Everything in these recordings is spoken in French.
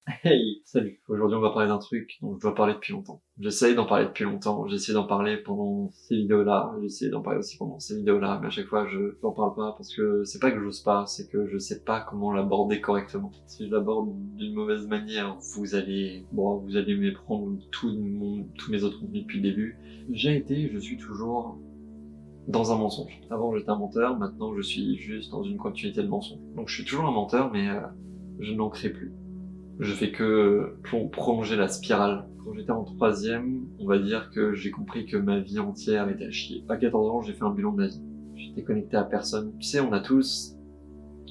Hey, salut. Aujourd'hui, on va parler d'un truc dont je dois parler depuis longtemps. J'essaye d'en parler depuis longtemps. J'essaie d'en parler pendant ces vidéos-là. J'essaie d'en parler aussi pendant ces vidéos-là. Mais à chaque fois, je n'en parle pas parce que c'est pas que j'ose pas, c'est que je sais pas comment l'aborder correctement. Si je l'aborde d'une mauvaise manière, vous allez me prendre tous mes autres contenus depuis le début. Je suis toujours dans un mensonge. Avant, j'étais un menteur. Maintenant, je suis juste dans une continuité de mensonge. Donc, je suis toujours un menteur, mais je n'en crée plus. Je fais que prolonger la spirale. Quand j'étais en troisième, on va dire que j'ai compris que ma vie entière était à chier. À 14 ans, j'ai fait un bilan de ma vie. J'étais connecté à personne. Tu sais, on a tous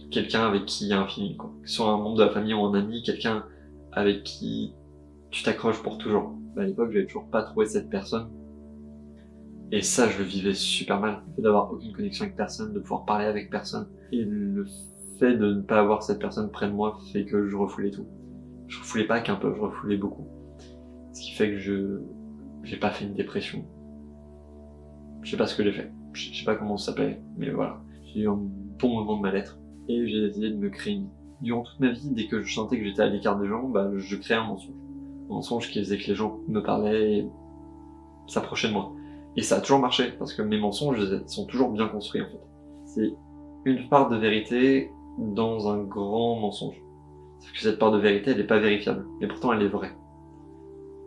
quelqu'un avec qui il y a un feeling, quoi. Que ce soit un membre de la famille ou un ami, quelqu'un avec qui tu t'accroches pour toujours. À l'époque, j'avais toujours pas trouvé cette personne. Et ça, je le vivais super mal. Le fait d'avoir aucune connexion avec personne, de pouvoir parler avec personne. Et le fait de ne pas avoir cette personne près de moi fait que je refoulais tout. Je refoulais pas qu'un peu, je refoulais beaucoup. Ce qui fait que j'ai pas fait une dépression. Je sais pas ce que j'ai fait. Je sais pas comment ça s'appelait, mais voilà. J'ai eu un bon moment de mal-être. Et j'ai décidé de me créer une vie. Durant toute ma vie, dès que je sentais que j'étais à l'écart des gens, je créais un mensonge. Un mensonge qui faisait que les gens me parlaient et s'approchaient de moi. Et ça a toujours marché, parce que mes mensonges sont toujours bien construits en fait. C'est une part de vérité dans un grand mensonge. Sauf que cette part de vérité, elle est pas vérifiable. Mais pourtant, elle est vraie.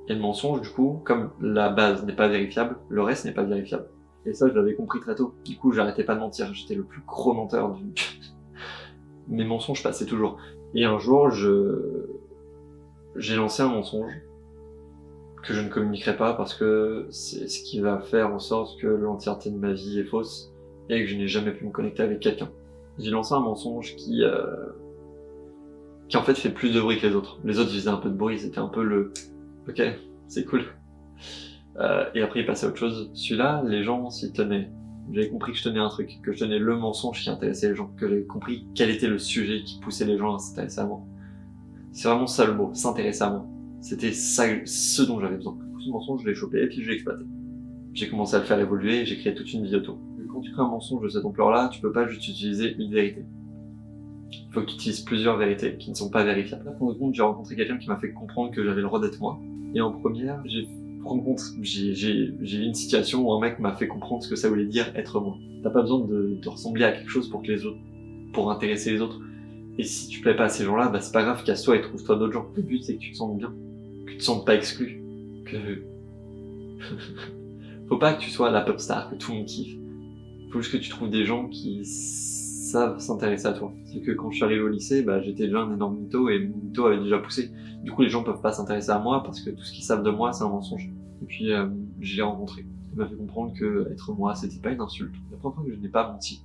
Et le mensonge, du coup, comme la base n'est pas vérifiable, le reste n'est pas vérifiable. Et ça, je l'avais compris très tôt. Du coup, j'arrêtais pas de mentir. J'étais le plus gros menteur du... Mes mensonges passaient toujours. Et un jour, j'ai lancé un mensonge que je ne communiquerai pas parce que c'est ce qui va faire en sorte que l'entièreté de ma vie est fausse et que je n'ai jamais pu me connecter avec quelqu'un. J'ai lancé un mensonge qui en fait fait plus de bruit que les autres. Les autres, ils faisaient un peu de bruit, c'était un peu le... Ok, c'est cool. Et après, il passait à autre chose. Celui-là, les gens s'y tenaient. J'avais compris que je tenais un truc, que je tenais le mensonge qui intéressait les gens, que j'avais compris quel était le sujet qui poussait les gens à s'intéresser à moi. C'est vraiment ça le mot, s'intéresser à moi. C'était ça, ce dont j'avais besoin. Ce mensonge, je l'ai chopé et puis je l'ai exploité. J'ai commencé à le faire évoluer et j'ai créé toute une vie autour. Quand tu crées un mensonge de cette ampleur-là, tu peux pas juste utiliser une vérité. Il faut que tu utilises plusieurs vérités qui ne sont pas vérifiables. Là, pour le compte, j'ai rencontré quelqu'un qui m'a fait comprendre que j'avais le droit d'être moi. Et en première, j'ai eu une situation où un mec m'a fait comprendre ce que ça voulait dire être moi. T'as pas besoin de ressembler à quelque chose pour intéresser les autres. Et si tu plais pas à ces gens-là, c'est pas grave, casse-toi et trouve-toi d'autres gens. Le but, c'est que tu te sentes bien. Que tu te sentes pas exclu. Que... Faut pas que tu sois la pop star, que tout le monde kiffe. Faut juste que tu trouves des gens qui savent s'intéresser à toi. C'est que quand je suis arrivé au lycée, j'étais déjà un énorme mytho et mon mytho avait déjà poussé. Du coup, les gens peuvent pas s'intéresser à moi parce que tout ce qu'ils savent de moi, c'est un mensonge. Et puis, je l'ai rencontré. Il m'a fait comprendre que être moi, c'était pas une insulte. La première fois que je n'ai pas menti,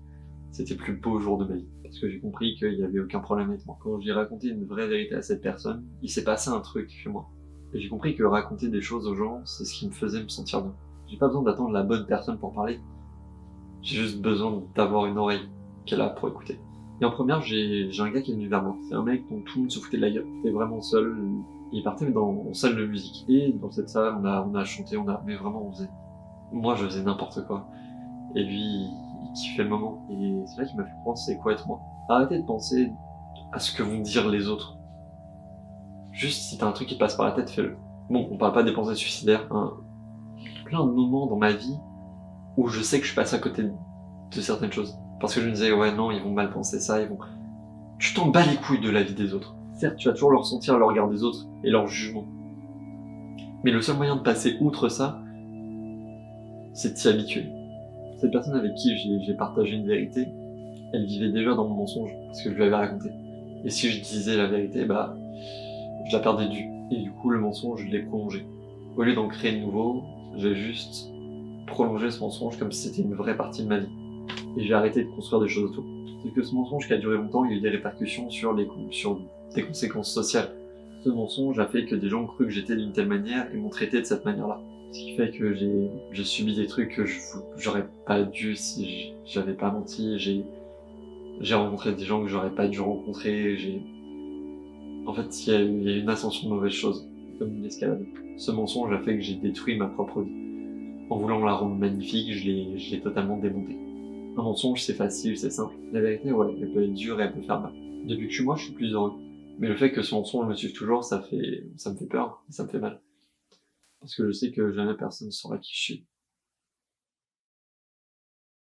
c'était le plus beau jour de ma vie. Parce que j'ai compris qu'il y avait aucun problème avec moi. Quand j'ai raconté une vraie vérité à cette personne, il s'est passé un truc chez moi. Et j'ai compris que raconter des choses aux gens, c'est ce qui me faisait me sentir bien. J'ai pas besoin d'attendre la bonne personne pour parler. J'ai juste besoin d'avoir une oreille qu'elle a pour écouter. Et en première, j'ai un gars qui est venu vers moi. C'est un mec dont tout le monde se foutait de la gueule. Il était vraiment seul. Il partait en salle de musique. Et dans cette salle, on a chanté, mais vraiment, moi, je faisais n'importe quoi. Et lui, il kiffait le moment. Et c'est là qu'il m'a fait comprendre c'est quoi être moi. Arrêtez de penser à ce que vont dire les autres. Juste, si t'as un truc qui te passe par la tête, fais-le. Bon, on parle pas des pensées suicidaires, hein. Plein de moments dans ma vie où je sais que je passe à côté de certaines choses. Parce que je me disais, ouais, non, ils vont mal penser ça, Tu t'en bats les couilles de la vie des autres. Certes, tu vas toujours leur sentir le regard des autres et leur jugement. Mais le seul moyen de passer outre ça, c'est de t'y habituer. Cette personne avec qui j'ai partagé une vérité, elle vivait déjà dans mon mensonge, parce que je lui avais raconté. Et si je disais la vérité, je la perdais de vue. Et du coup, le mensonge, je l'ai prolongé. Au lieu d'en créer de nouveau, j'ai juste prolongé ce mensonge comme si c'était une vraie partie de ma vie. Et j'ai arrêté de construire des choses autour. C'est que ce mensonge qui a duré longtemps, il y a eu des répercussions sur des conséquences sociales. Ce mensonge a fait que des gens ont cru que j'étais d'une telle manière et m'ont traité de cette manière-là. Ce qui fait que j'ai subi des trucs que j'aurais pas dû si j'avais pas menti. J'ai rencontré des gens que j'aurais pas dû rencontrer. En fait, il y a eu une ascension de mauvaises choses, comme une escalade. Ce mensonge a fait que j'ai détruit ma propre vie. En voulant la rendre magnifique, je l'ai totalement démontée. Un mensonge, c'est facile, c'est simple. La vérité, ouais, elle peut être dure et elle peut faire mal. Depuis que je suis moi, je suis plus heureux. Mais le fait que ce mensonge me suive toujours, ça me fait peur, ça me fait mal. Parce que je sais que jamais personne saura qui je suis.